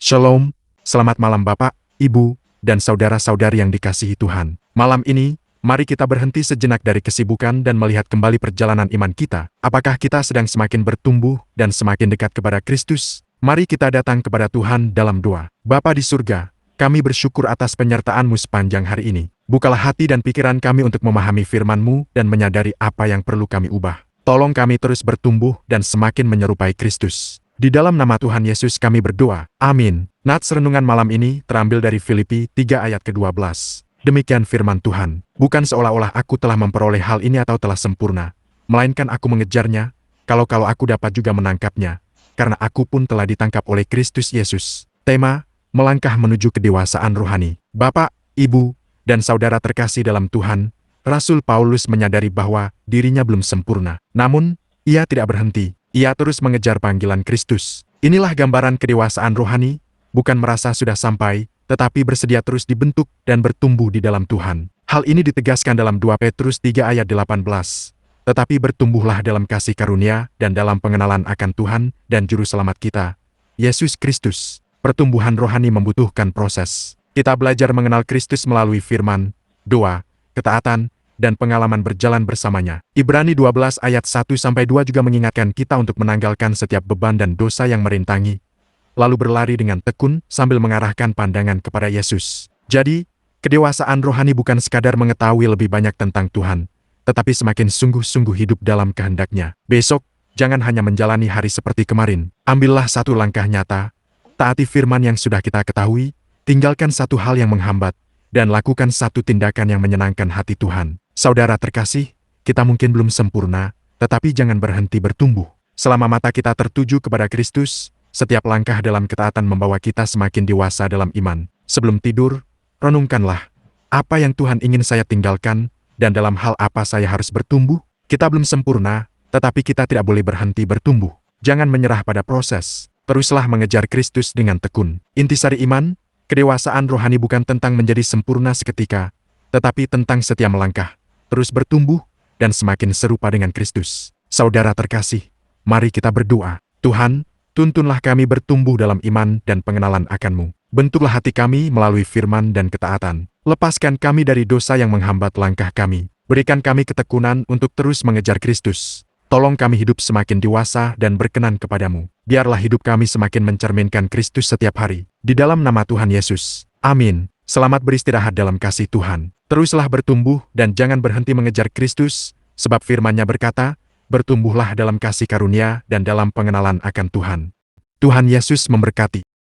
Shalom, selamat malam Bapak, Ibu, dan saudara-saudari yang dikasihi Tuhan. Malam ini, mari kita berhenti sejenak dari kesibukan dan melihat kembali perjalanan iman kita. Apakah kita sedang semakin bertumbuh dan semakin dekat kepada Kristus? Mari kita datang kepada Tuhan dalam doa. Bapa di surga, kami bersyukur atas penyertaan-Mu sepanjang hari ini. Bukalah hati dan pikiran kami untuk memahami firman-Mu dan menyadari apa yang perlu kami ubah. Tolong kami terus bertumbuh dan semakin menyerupai Kristus. Di dalam nama Tuhan Yesus kami berdoa. Amin. Nats renungan malam ini terambil dari Filipi 3 ayat ke-12. Demikian firman Tuhan. Bukan seolah-olah aku telah memperoleh hal ini atau telah sempurna, melainkan aku mengejarnya, kalau aku dapat juga menangkapnya, karena aku pun telah ditangkap oleh Kristus Yesus. Tema, melangkah menuju kedewasaan rohani. Bapak, Ibu, dan saudara terkasih dalam Tuhan, Rasul Paulus menyadari bahwa dirinya belum sempurna. Namun, ia tidak berhenti. Ia terus mengejar panggilan Kristus. Inilah gambaran kedewasaan rohani, bukan merasa sudah sampai, tetapi bersedia terus dibentuk dan bertumbuh di dalam Tuhan. Hal ini ditegaskan dalam 2 Petrus 3 ayat 18. Tetapi bertumbuhlah dalam kasih karunia dan dalam pengenalan akan Tuhan dan Juru Selamat kita, Yesus Kristus. Pertumbuhan rohani membutuhkan proses. Kita belajar mengenal Kristus melalui firman, doa, ketaatan, dan pengalaman berjalan bersamanya. Ibrani 12 ayat 1-2 juga mengingatkan kita untuk menanggalkan setiap beban dan dosa yang merintangi, lalu berlari dengan tekun sambil mengarahkan pandangan kepada Yesus. Jadi, kedewasaan rohani bukan sekadar mengetahui lebih banyak tentang Tuhan, tetapi semakin sungguh-sungguh hidup dalam kehendak-Nya. Besok, jangan hanya menjalani hari seperti kemarin. Ambillah satu langkah nyata, taati firman yang sudah kita ketahui, tinggalkan satu hal yang menghambat, dan lakukan satu tindakan yang menyenangkan hati Tuhan. Saudara terkasih, kita mungkin belum sempurna, tetapi jangan berhenti bertumbuh. Selama mata kita tertuju kepada Kristus, setiap langkah dalam ketaatan membawa kita semakin dewasa dalam iman. Sebelum tidur, renungkanlah, apa yang Tuhan ingin saya tinggalkan, dan dalam hal apa saya harus bertumbuh? Kita belum sempurna, tetapi kita tidak boleh berhenti bertumbuh. Jangan menyerah pada proses, teruslah mengejar Kristus dengan tekun. Intisari iman, kedewasaan rohani bukan tentang menjadi sempurna seketika, tetapi tentang setia melangkah, terus bertumbuh, dan semakin serupa dengan Kristus. Saudara terkasih, mari kita berdoa. Tuhan, tuntunlah kami bertumbuh dalam iman dan pengenalan akan-Mu. Bentuklah hati kami melalui firman dan ketaatan. Lepaskan kami dari dosa yang menghambat langkah kami. Berikan kami ketekunan untuk terus mengejar Kristus. Tolong kami hidup semakin dewasa dan berkenan kepadamu. Biarlah hidup kami semakin mencerminkan Kristus setiap hari. Di dalam nama Tuhan Yesus. Amin. Selamat beristirahat dalam kasih Tuhan. Teruslah bertumbuh dan jangan berhenti mengejar Kristus, sebab firman-Nya berkata, bertumbuhlah dalam kasih karunia dan dalam pengenalan akan Tuhan. Tuhan Yesus memberkati.